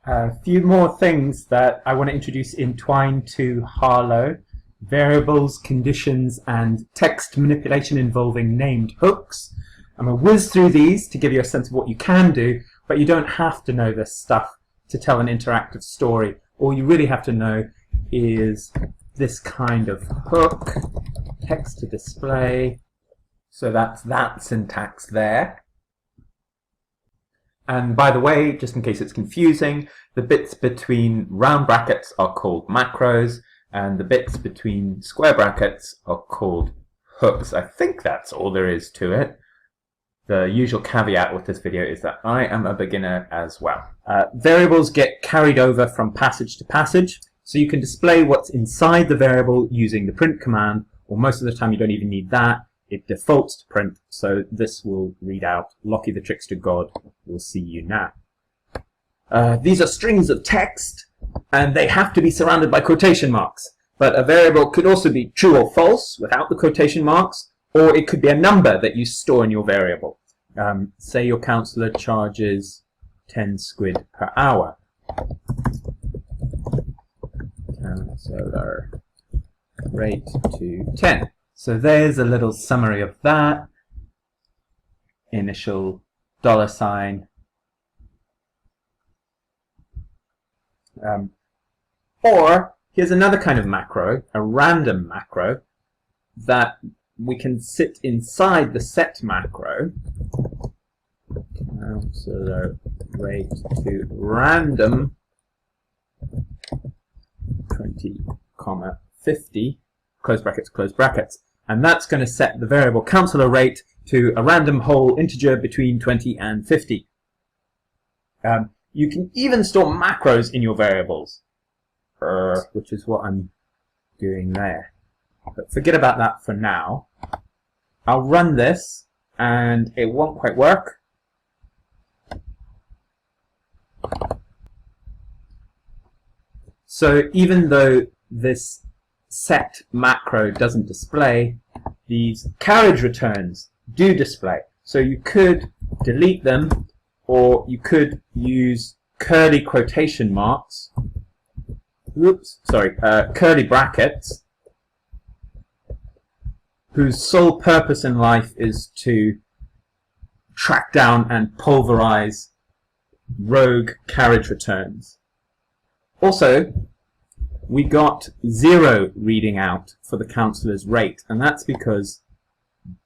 A few more things that I want to introduce in Twine to Harlowe. Variables, conditions, and text manipulation involving named hooks. I'm going to whiz through these to give you a sense of what you can do, but you don't have to know this stuff to tell an interactive story. All you really have to know is this kind of hook, text to display. So that's that syntax there. And by the way, just in case it's confusing, the bits between round brackets are called macros, and the bits between square brackets are called hooks. I think that's all there is to it. The usual caveat with this video is that I am a beginner as well. Variables get carried over from passage to passage, so you can display what's inside the variable using the print command, or most of the time you don't even need that. It defaults to print, so this will read out, Lockie the Trickster God will see you now. These are strings of text, and they have to be surrounded by quotation marks. But a variable could also be true or false without the quotation marks, or it could be a number that you store in your variable. Say your counsellor charges 10 squid per hour. Counsellor rate to 10. So there's a little summary of that. Initial $sign. Or here's another kind of macro, a random macro, that we can sit inside the set macro. Counsellor rate to random 20, 50, close brackets. And that's going to set the variable counsellor rate to a random whole integer between 20 and 50. You can even store macros in your variables, which is what I'm doing there. But forget about that for now. I'll run this, and it won't quite work. So even though this set macro doesn't display, these carriage returns do display. So you could delete them, or you could use curly quotation marks, curly brackets, whose sole purpose in life is to track down and pulverize rogue carriage returns. Also, we got 0 reading out for the counsellor's rate, and that's because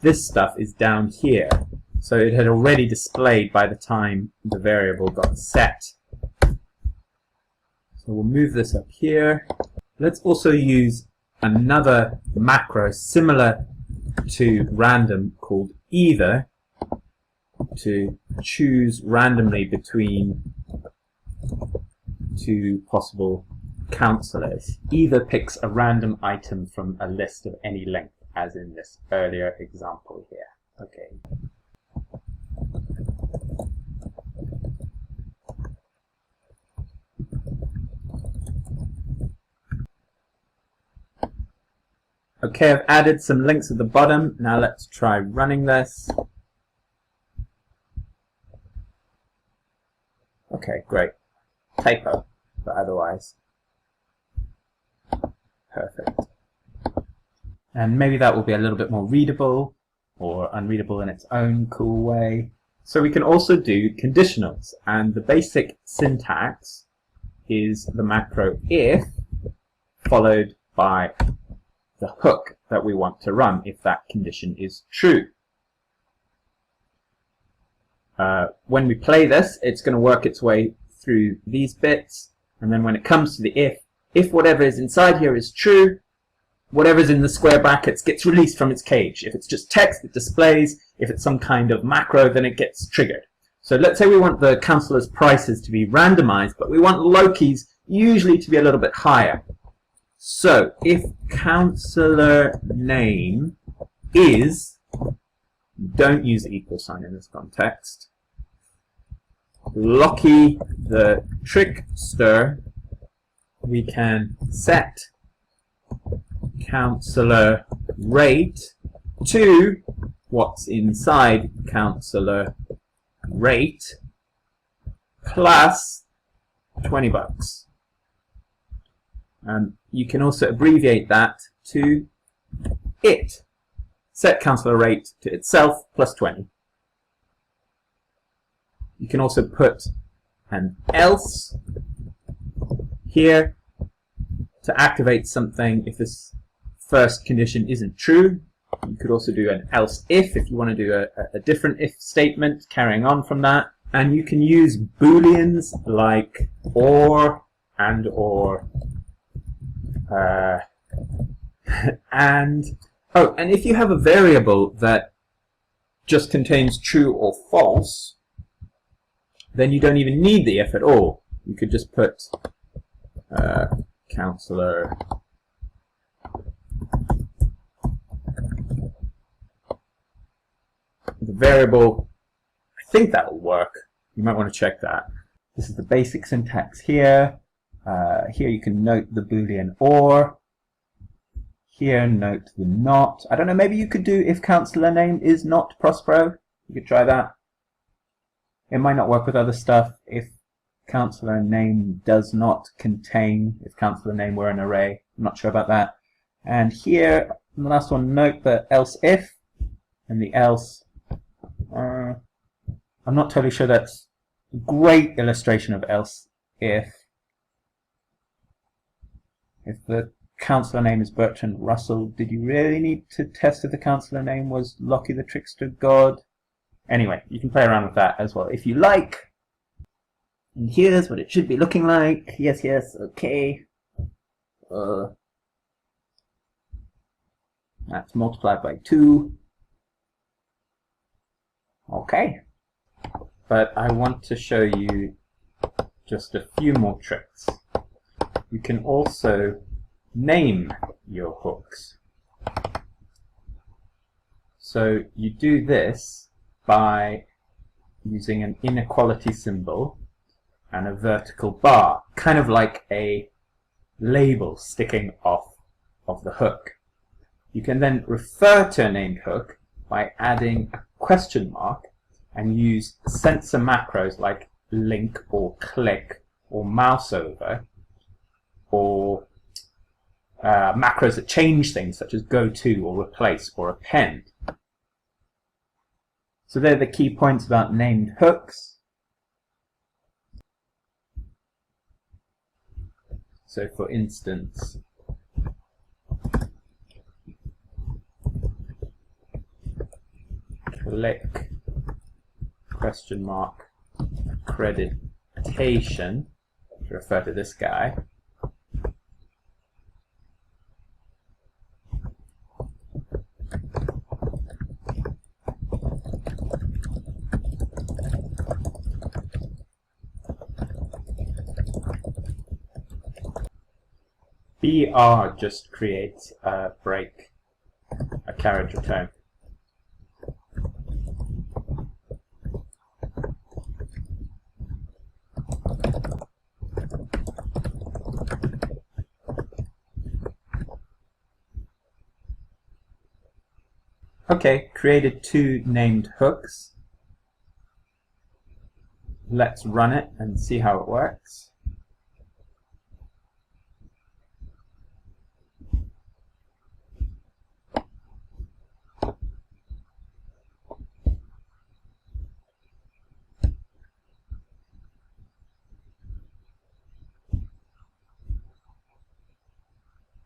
this stuff is down here. So it had already displayed by the time the variable got set. So we'll move this up here. Let's also use another macro similar to random called either to choose randomly between two possible counsellors. Either picks a random item from a list of any length, as in this earlier example here. Okay. Okay, I've added some links at the bottom. Now let's try running this. Okay, great. Typo, but otherwise perfect. And maybe that will be a little bit more readable, or unreadable in its own cool way. So we can also do conditionals, and the basic syntax is the macro if followed by the hook that we want to run if that condition is true. When we play this, it's going to work its way through these bits, and then when it comes to the if whatever is inside here is true, whatever's in the square brackets gets released from its cage. If it's just text, it displays. If it's some kind of macro, then it gets triggered. So let's say we want the counsellor's prices to be randomized, but we want Loki's usually to be a little bit higher. So if counsellor name is, don't use the equal sign in this context, Lockie the Trickster, we can set counsellor rate to what's inside counsellor rate plus $20. You can also abbreviate that to it. Set counselor rate to itself plus 20. You can also put an else here to activate something if this first condition isn't true. You could also do an else if you want to do a different if statement carrying on from that. And you can use booleans like or and or. And if you have a variable that just contains true or false, then you don't even need the if at all. You could just put counselor the variable. I think that will work. You might want to check that. This is the basic syntax here. Here you can note the boolean or. Here note the not. I don't know, maybe you could do if counselor name is not Prospero. You could try that. It might not work with other stuff. If counselor name does not contain, if counselor name were an array. I'm not sure about that. And here, in the last one, note the else if, and the else. I'm not totally sure that's a great illustration of else if. If the counselor name is Bertrand Russell, did you really need to test if the counselor name was Lockie the Trickster God? Anyway, you can play around with that as well if you like. And here's what it should be looking like. Yes, okay. That's multiplied by 2. Okay. But I want to show you just a few more tricks. You can also name your hooks. So you do this by using an inequality symbol and a vertical bar, kind of like a label sticking off of the hook. You can then refer to a named hook by adding a question mark and use censor macros like link or click or mouse over, or macros that change things such as go to or replace or append. So they're the key points about named hooks. So for instance, click question mark accreditation to refer to this guy. BR just creates a break, a carriage return. Okay, created 2 named hooks. Let's run it and see how it works.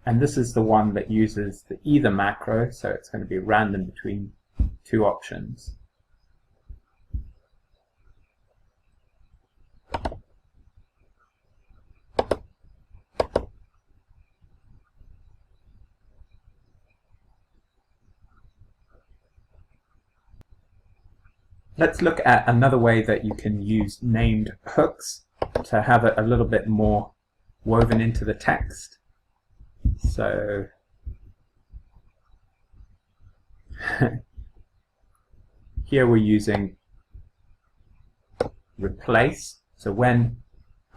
And this is the one that uses the either macro, so it's going to be random between 2 options. Let's look at another way that you can use named hooks to have it a little bit more woven into the text. So here we're using replace. So when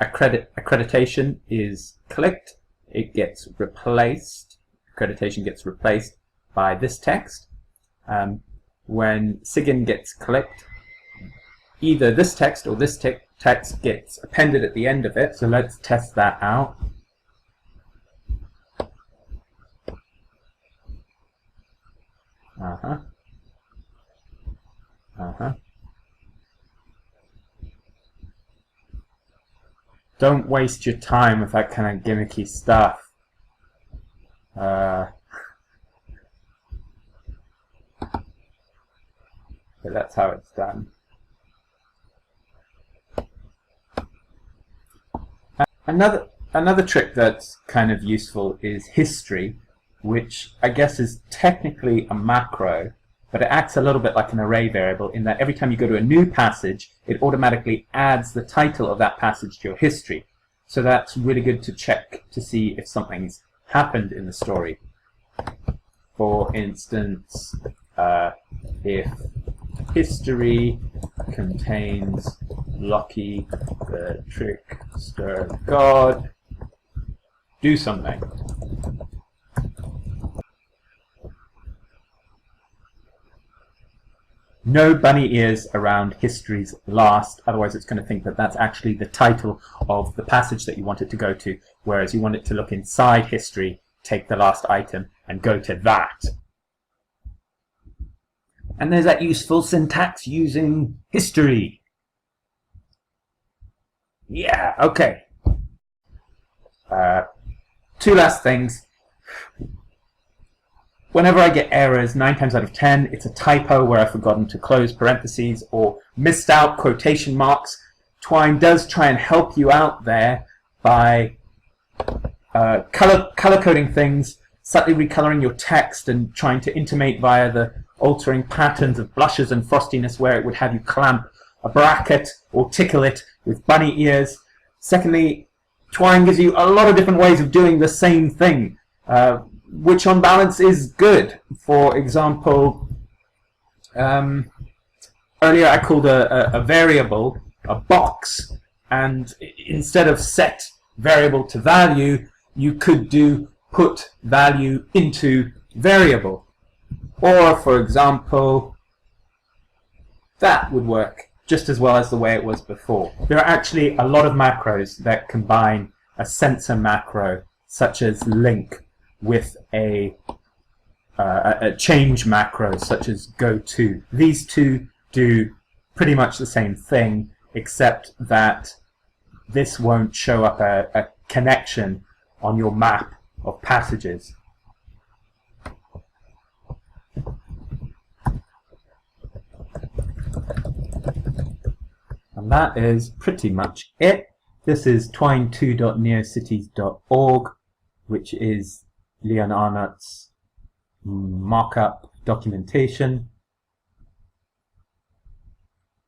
accreditation is clicked, it gets replaced. Accreditation gets replaced by this text. When SIGIN gets clicked, either this text or this text gets appended at the end of it. So let's test that out. Don't waste your time with that kind of gimmicky stuff. But that's how it's done. Another trick that's kind of useful is history, which I guess is technically a macro, but it acts a little bit like an array variable in that every time you go to a new passage, it automatically adds the title of that passage to your history. So that's really good to check to see if something's happened in the story. For instance, if history contains Lucky the Trickster God, do something. No bunny ears around history's last, otherwise it's going to think that that's actually the title of the passage that you want it to go to, whereas you want it to look inside history, take the last item, and go to that. And there's that useful syntax using history. Yeah, okay. Two last things. Whenever I get errors, 9 times out of 10, it's a typo where I've forgotten to close parentheses or missed out quotation marks. Twine does try and help you out there by color coding things, slightly recoloring your text and trying to intimate via the altering patterns of blushes and frostiness where it would have you clamp a bracket or tickle it with bunny ears. Secondly, Twine gives you a lot of different ways of doing the same thing, which on balance is good. For example, earlier I called a variable a box, and instead of set variable to value, you could do put value into variable. Or, for example, that would work just as well as the way it was before. There are actually a lot of macros that combine a censor macro, such as link, with a change macro, such as goTo. These two do pretty much the same thing, except that this won't show up a connection on your map of passages. And that is pretty much it. This is twine2.neocities.org, which is Leon Arnott's markup documentation.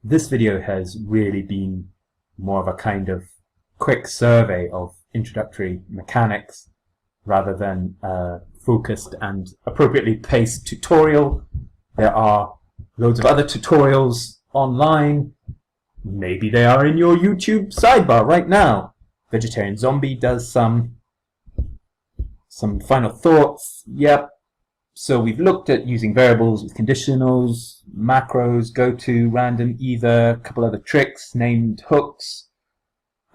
This video has really been more of a kind of quick survey of introductory mechanics rather than a focused and appropriately paced tutorial. There are loads of other tutorials online. Maybe they are in your YouTube sidebar right now. Vegetarian Zombie does some final thoughts. Yep. So we've looked at using variables with conditionals, macros, goTo, random, either, a couple other tricks, named hooks,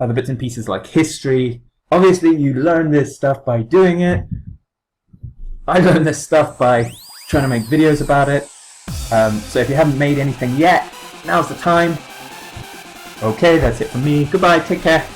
other bits and pieces like history. Obviously you learn this stuff by doing it. I learned this stuff by trying to make videos about it. So if you haven't made anything yet, now's the time. Okay, that's it from me. Goodbye, take care.